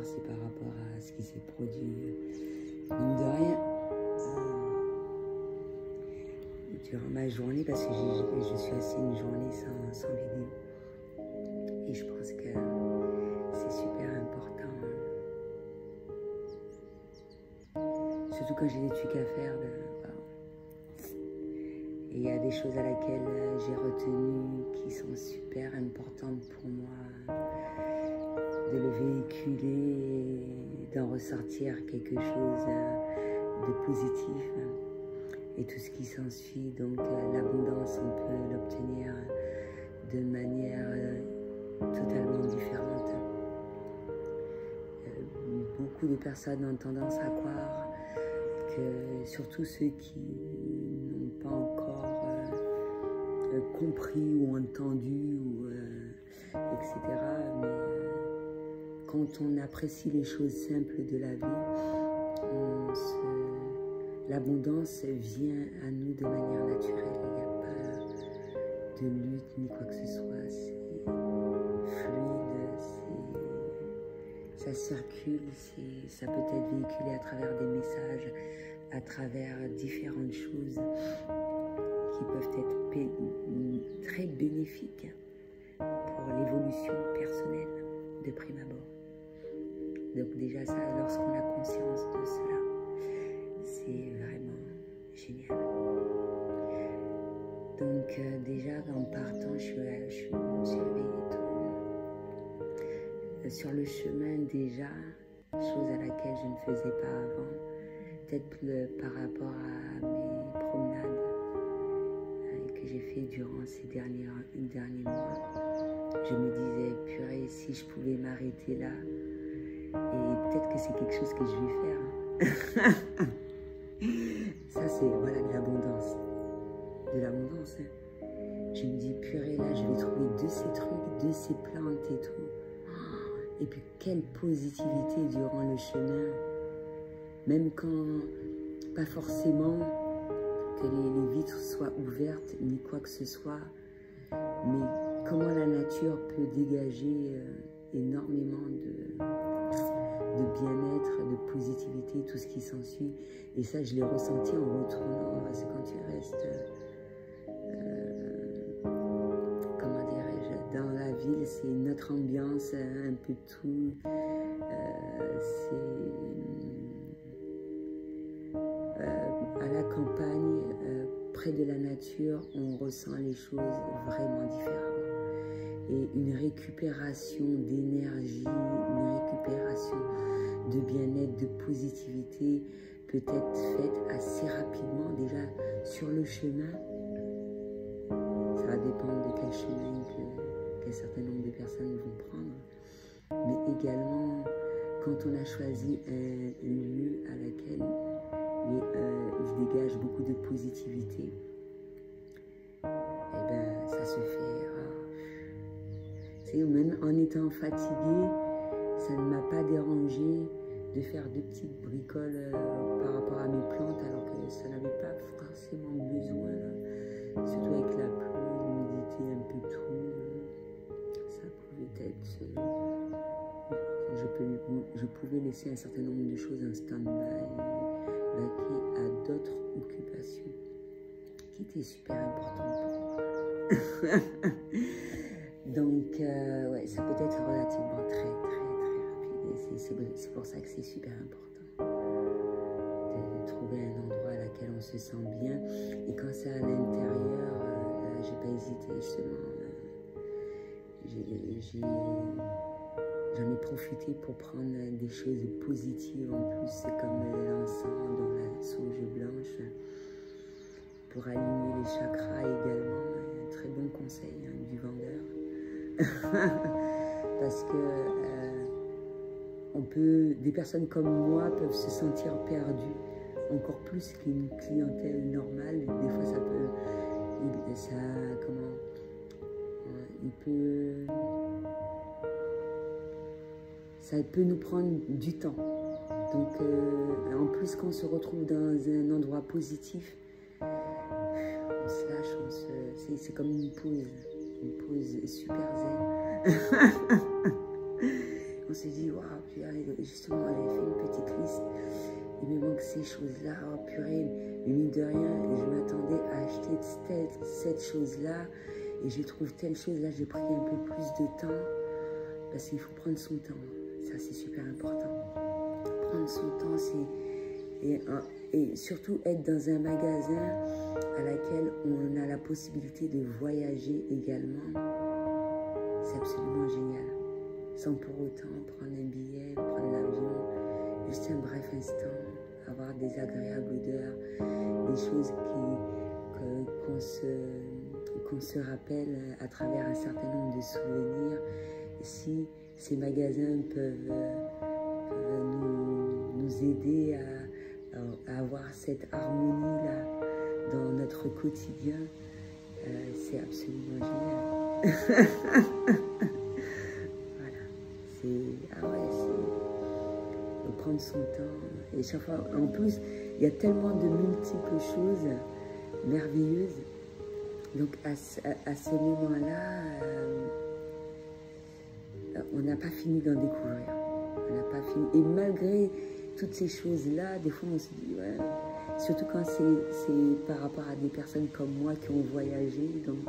c'est par rapport à ce qui s'est produit, mine de rien, durant ma journée, parce que je suis assise une journée sans vidéo. Et je pense que c'est super important. Surtout quand j'ai des trucs à faire. Et il y a des choses à laquelle j'ai retenu qui sont super importantes pour moi. De le véhiculer et d'en ressortir quelque chose de positif. Et tout ce qui s'ensuit, donc l'abondance, on peut l'obtenir de manière totalement différente. Beaucoup de personnes ont tendance à croire que, surtout ceux qui n'ont pas encore compris ou entendu, etc. Mais quand on apprécie les choses simples de la vie, l'abondance vient à nous de manière naturelle. Il n'y a pas de lutte ni quoi que ce soit. C'est fluide, ça circule, ça peut être véhiculé à travers des messages, à travers différentes choses qui peuvent être très bénéfiques pour l'évolution personnelle de prime abord. Donc déjà ça, lorsqu'on a conscience de cela, c'est vraiment génial. Donc déjà en partant, je me suis réveillée tôt. Sur le chemin déjà, chose à laquelle je ne faisais pas avant, peut-être par rapport à mes promenades que j'ai fait durant ces derniers mois, je me disais, purée, si je pouvais m'arrêter là, et peut-être que c'est quelque chose que je vais faire. Ça, c'est voilà, de l'abondance. De l'abondance. Hein. Je me dis, purée, là, je vais trouver de ces trucs, de ces plantes et tout. Et puis, quelle positivité durant le chemin. Même quand, pas forcément que les vitres soient ouvertes, ni quoi que ce soit, mais comment la nature peut dégager énormément de bien-être, de positivité, tout ce qui s'ensuit. Et ça, je l'ai ressenti en retournant, parce que quand tu restes, comment dirais-je, dans la ville, c'est notre ambiance, un peu tout. À la campagne, près de la nature, on ressent les choses vraiment différemment. Et une récupération d'énergie, une récupération de bien-être, de positivité peut être faite assez rapidement déjà sur le chemin. Ça va dépendre de quel chemin qu'un certain nombre de personnes vont prendre. Mais également, quand on a choisi un lieu à laquelle il dégage beaucoup de positivité, eh ben, ça se fait. Même en étant fatiguée, ça ne m'a pas dérangé de faire de petites bricoles par rapport à mes plantes, alors que ça n'avait pas forcément besoin, surtout avec la pluie, l'humidité, un peu tout. Ça pouvait être... je pouvais laisser un certain nombre de choses en stand-by, vaquer à d'autres occupations qui étaient super importantes pour moi. Donc, ouais, ça peut être relativement très rapide. Et c'est pour ça que c'est super important de trouver un endroit à laquelle on se sent bien. Et quand c'est à l'intérieur, j'ai pas hésité justement. J'en ai profité pour prendre des choses positives en plus, comme l'encens dans la sauge blanche, pour aligner les chakras également. Un très bon conseil du vendeur. Parce que des personnes comme moi peuvent se sentir perdues, encore plus qu'une clientèle normale. Des fois, ça peut nous prendre du temps. Donc, en plus, quand on se retrouve dans un endroit positif, on se lâche, c'est comme une pause super zen. on se dit, waouh, justement, j'avais fait une petite liste. Il me manque ces choses-là, oh purée, mais mine de rien, je m'attendais à acheter cette chose-là, et je trouve telle chose-là, j'ai pris un peu plus de temps, parce qu'il faut prendre son temps, ça c'est super important. Prendre son temps, et surtout être dans un magasin à laquelle on a la possibilité de voyager également, c'est absolument génial. Sans pour autant prendre un billet, prendre l'avion, juste un bref instant, avoir des agréables odeurs, des choses qu'on se rappelle à travers un certain nombre de souvenirs. Et si ces magasins peuvent nous aider à avoir cette harmonie-là dans notre quotidien, c'est absolument génial. Prendre son temps, et chaque fois, en plus, il y a tellement de multiples choses merveilleuses, donc à ce moment-là, on n'a pas fini d'en découvrir, on n'a pas fini, et malgré toutes ces choses-là, des fois on se dit, ouais, surtout quand c'est par rapport à des personnes comme moi qui ont voyagé, donc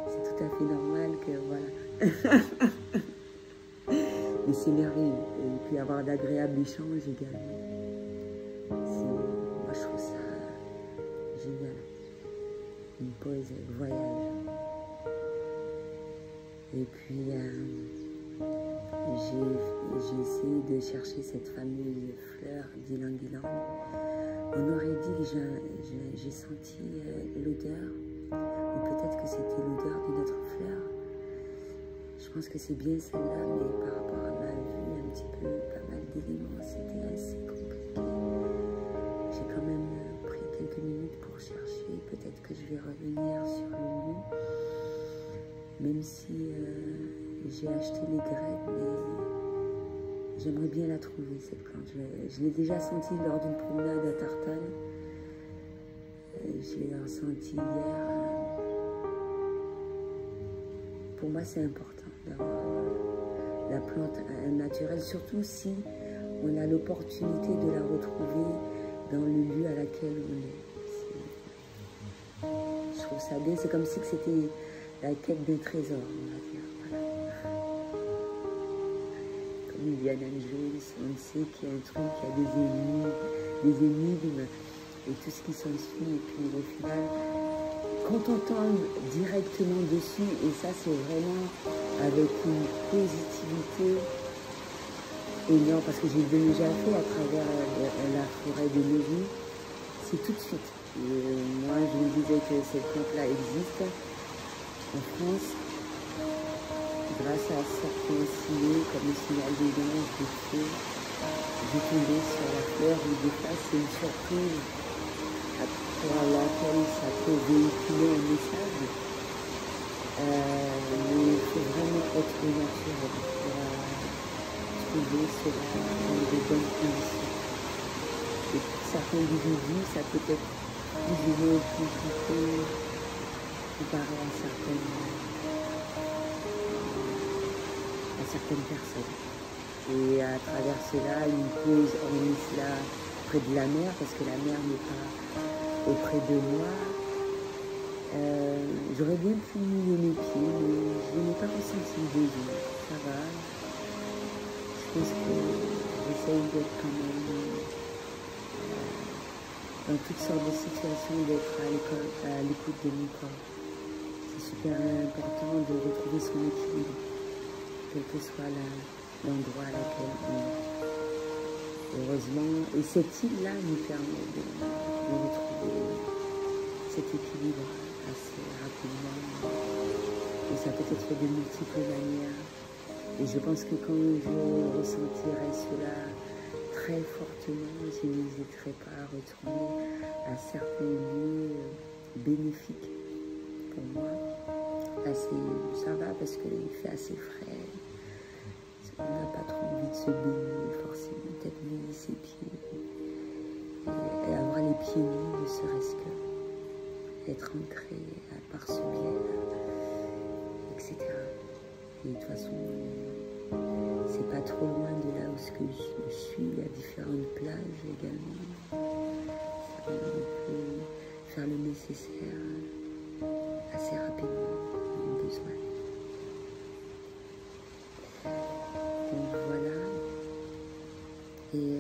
c'est tout à fait normal que, voilà. Mais c'est merveilleux. Et puis avoir d'agréables échanges également. Moi, je trouve ça génial. Une pause, un voyage. Et puis, j'ai essayé de chercher cette fameuse fleur d'ylang-ylang. On aurait dit que j'ai senti l'odeur, ou peut-être que c'était l'odeur d'une autre fleur. Je pense que c'est bien celle-là, mais par rapport à ma vue, un petit peu, pas mal d'éléments, c'était assez compliqué. J'ai quand même pris quelques minutes pour chercher. Peut-être que je vais revenir sur le lieu, même si j'ai acheté les graines, mais j'aimerais bien la trouver, cette plante. Je l'ai déjà sentie lors d'une promenade à Tartane. Je l'ai ressentie hier. Pour moi, c'est important d'avoir la plante naturelle, surtout si on a l'opportunité de la retrouver dans le lieu à laquelle on est. Je trouve ça bien, c'est comme si c'était la quête d'un trésor, on va dire. Voilà. Comme Indiana Jones, on sait qu'il y a un truc, il y a des énigmes et tout ce qui s'ensuit, et puis au final, quand on tombe directement dessus, et ça c'est vraiment avec une positivité énorme, parce que j'ai déjà fait à travers la forêt de Lévis, c'est tout de suite. Moi je me disais que cette plante-là existe en France, grâce à certains signaux comme le signal des danses, des feux, j'ai tombé sur la fleur, et des fois c'est une surprise pour laquelle ça peut véhiculer un message, mais il faut vraiment être naturel pour trouver cela dans de bonnes conditions. Et pour certains individus, ça peut être plus ou moins compliqué comparé à certaines personnes. Et à travers cela, une pause hormis cela près de la mer, parce que la mer n'est pas auprès de moi. J'aurais bien pu mouiller mes pieds, mais je n'ai pas ressenti le besoin. Ça va. Je pense que j'essaye d'être quand même dans toutes sortes de situations, d'être à l'écoute de mon corps. C'est super important de retrouver son équilibre, quel que soit l'endroit à laquelle on est. Heureusement, et cette île-là nous permet de retrouver cet équilibre assez rapidement. Et ça peut être de multiples manières. Et je pense que quand je ressentirai cela très fortement, je n'hésiterai pas à retourner à certains lieux bénéfiques pour moi. Là, ça va parce qu'il fait assez frais. On n'a pas trop envie de se baigner, forcément, peut-être mouiller ses pieds et avoir les pieds nus, ne serait-ce que être ancré par ce biais, etc. Et de toute façon, C'est pas trop loin de là où je suis, il y a différentes plages également. On peut faire le nécessaire assez rapidement, au besoin. Donc voilà. Et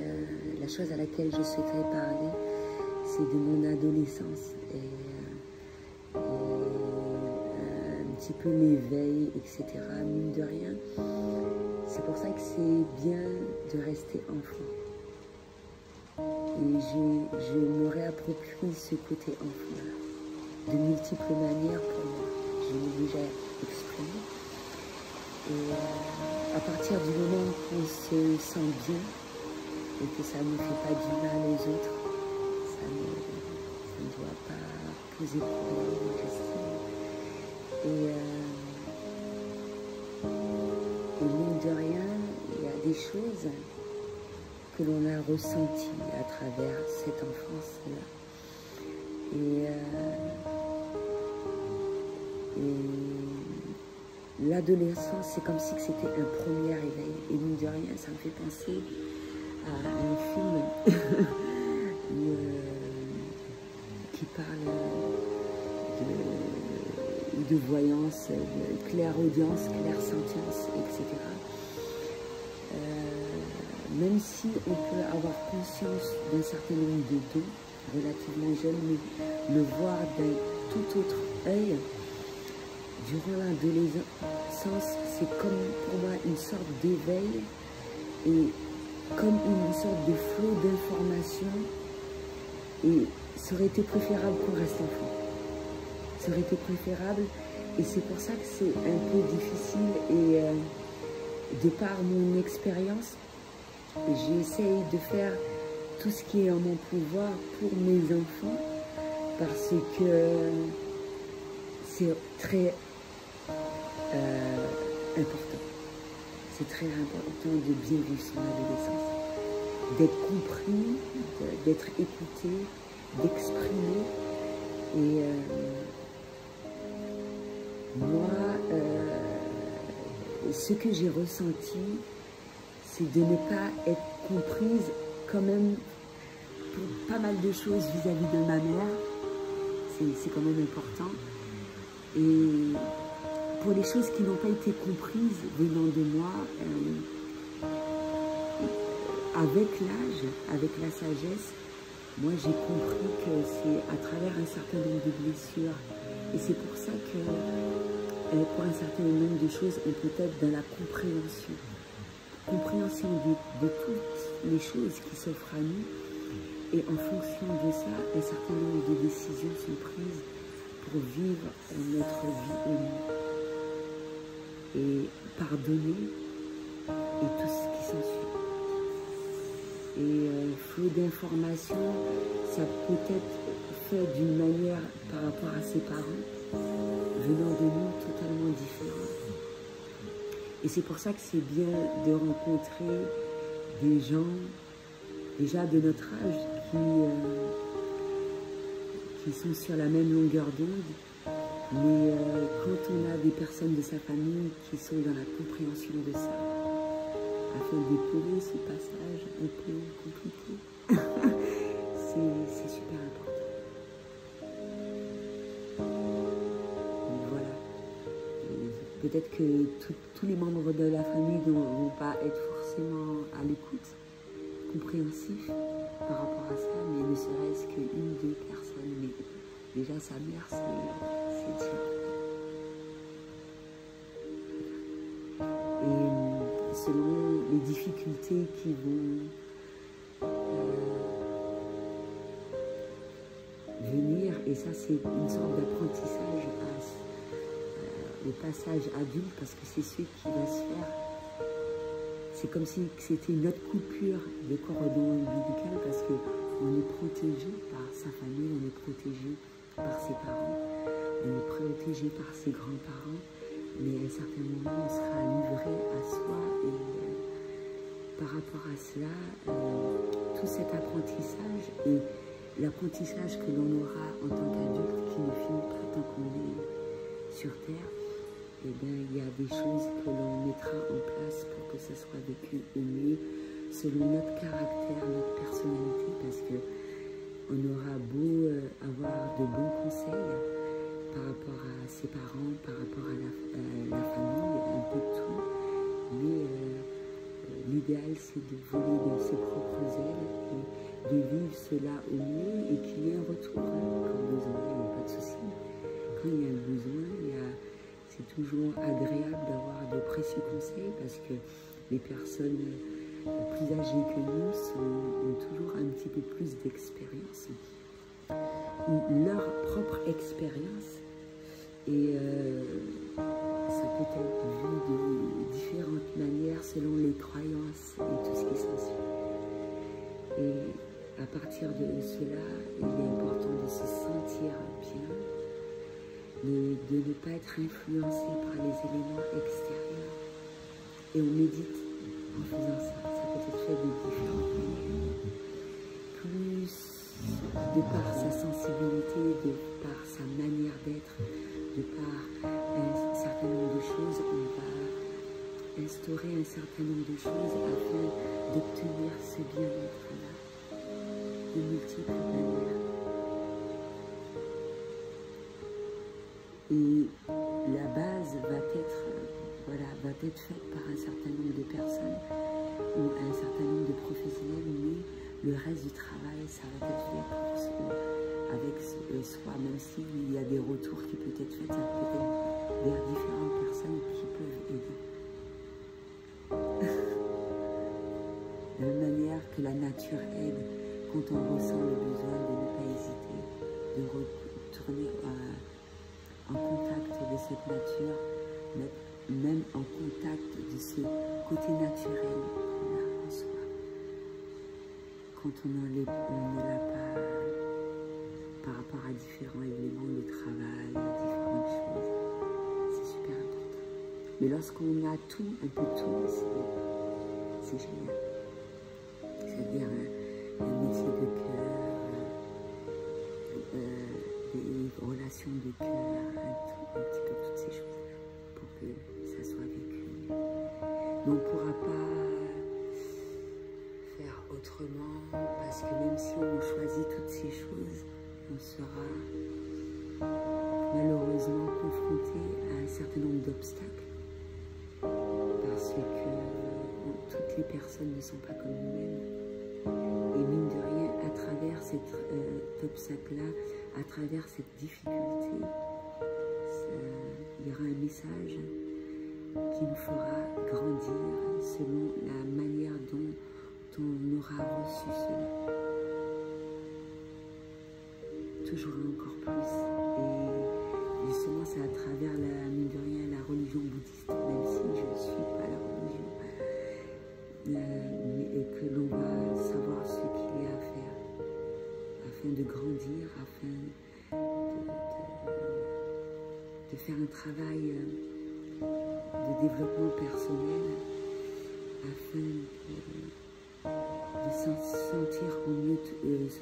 la chose à laquelle je souhaiterais parler, c'est de mon adolescence et un petit peu l'éveil, etc. Mine de rien, c'est pour ça que c'est bien de rester enfant. Et je me réapproprie ce côté enfant-là, de multiples manières pour moi. Je l'ai déjà exprimé. Et à partir du moment qu'on se sent bien et que ça ne fait pas du mal aux autres, ça ne doit pas poser problème, j'estime. Et mine de rien, il y a des choses que l'on a ressenties à travers cette enfance-là. Et l'adolescence, c'est comme si c'était un premier éveil. Et mine de rien, ça me fait penser à un film qui parle de voyance, de clairaudience, clairsentience, etc. Même si on peut avoir conscience d'un certain nombre de dons relativement jeunes, mais le voir d'un tout autre œil, durant l'adolescence, c'est comme pour moi une sorte d'éveil et comme une sorte de flot d'informations. Et ça aurait été préférable qu'on reste enfant. Ça aurait été préférable et c'est pour ça que c'est un peu difficile et de par mon expérience, j'essaye de faire tout ce qui est en mon pouvoir pour mes enfants parce que c'est très important. C'est très important de bien vivre son adolescence, d'être compris, d'être écouté, d'exprimer. Et moi, ce que j'ai ressenti, c'est de ne pas être comprise quand même pour pas mal de choses vis-à-vis de ma mère. C'est quand même important. Et pour les choses qui n'ont pas été comprises venant de moi, avec l'âge, avec la sagesse, moi j'ai compris que c'est à travers un certain nombre de blessures. Et c'est pour ça que pour un certain nombre de choses, on peut être dans la compréhension. Compréhension de toutes les choses qui s'offrent à nous. Et en fonction de ça, un certain nombre de décisions sont prises pour vivre notre vie au mieux. Et pardonner et tout ce qui s'ensuit. Et flot d'informations, ça peut être fait d'une manière par rapport à ses parents, venant de nous totalement différents. Et c'est pour ça que c'est bien de rencontrer des gens, déjà de notre âge, qui sont sur la même longueur d'onde. Mais quand on a des personnes de sa famille qui sont dans la compréhension de ça, afin d'épauler ce passage un peu compliqué, c'est super important. Donc voilà. Peut-être que tous les membres de la famille ne vont pas être forcément à l'écoute, compréhensifs par rapport à ça, mais ne serait-ce qu'une, deux personnes. Mais déjà sa mère, c'est Dieu. Et selon les difficultés qui vont venir, et ça c'est une sorte d'apprentissage au passage adulte, parce que c'est ce qui va se faire. C'est comme si c'était une autre coupure de cordon ombilical, parce qu'on est protégé par sa famille, on est protégé par ses parents, on est protégé par ses grands-parents, mais à un certain moment, on sera livré à soi. Et par rapport à cela, tout cet apprentissage et l'apprentissage que l'on aura en tant qu'adulte, qui ne finit pas tant qu'on est sur Terre, eh bien, il y a des choses que l'on mettra en place pour que ça soit vécu au mieux selon notre caractère, notre personnalité, parce que on aura beau avoir de bons conseils par rapport à ses parents, par rapport à la famille, un peu de tout, mais l'idéal c'est de voler de ses propres ailes et de vivre cela au mieux et qu'il y ait un retour quand besoin, il n'y a pas de souci. Quand il y a un besoin, c'est toujours agréable d'avoir de précieux conseils parce que les personnes plus âgées que nous ont toujours un petit peu plus d'expérience, leur propre expérience, et ça peut être vu de différentes manières selon les croyances et tout ce qui s'ensuit. Et à partir de cela, il est important de se sentir bien, de ne pas être influencé par les éléments extérieurs. Et on médite en faisant ça. Ça peut être fait de différentes manières. Plus de par sa sensibilité, de par sa manière d'être, de par un certain nombre de choses, on va instaurer un certain nombre de choses afin d'obtenir ce bien-être-là de multiples manières. Et la base va être faite par un certain nombre de personnes ou un certain nombre de professionnels, mais le reste du travail, ça va être fait avec soi, même s'il y a des retours qui peuvent être faits, ça peut être vers différentes personnes qui peuvent aider. De la même manière que la nature aide quand on ressent le besoin de ne pas hésiter, de retourner en contact de cette nature, même en contact de ce côté naturel qu'on a en soi. Quand on ne l'a pas par rapport à différents éléments de travail, à différentes choses, c'est super important. Mais lorsqu'on a tout, un peu tout, c'est génial. C'est-à-dire un métier de cœur, des relations de cœur, un petit peu toutes ces choses-là, pour que ça soit vécu. Mais on ne pourra pas faire autrement, parce que même si on choisit toutes ces choses, on sera malheureusement confronté à un certain nombre d'obstacles, parce que toutes les personnes ne sont pas comme nous-mêmes. Et mine de rien, à travers cet obstacle-là, à travers cette difficulté, il y aura un message qui nous fera grandir selon la manière dont on aura reçu cela. Toujours encore plus. Et justement, c'est à travers, mine de rien, la religion bouddhiste, même si je ne suis pas la religion, et que l'on va savoir ce qu'il y a à faire afin de grandir, afin de faire un travail de développement personnel, afin de se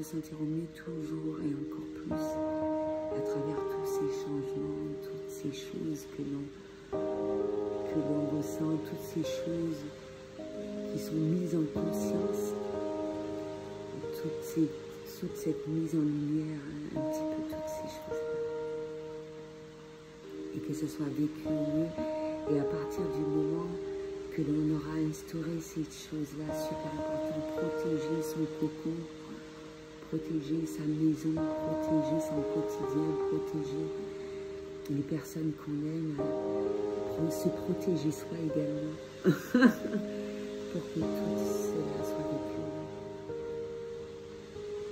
sentir au mieux toujours et encore plus à travers tous ces changements, toutes ces choses que l'on ressent, toutes ces choses qui sont mises en conscience, toute cette mise en lumière, un petit peu toutes ces choses-là. Et que ce soit vécu mieux, et à partir du moment que l'on aura instauré ces choses-là, super important, protéger son cocon, protéger sa maison, protéger son quotidien, protéger les personnes qu'on aime, se protéger soi également. Pour que tout cela soit vécu.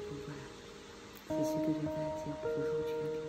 Donc voilà, c'est ce que j'avais à dire pour aujourd'hui.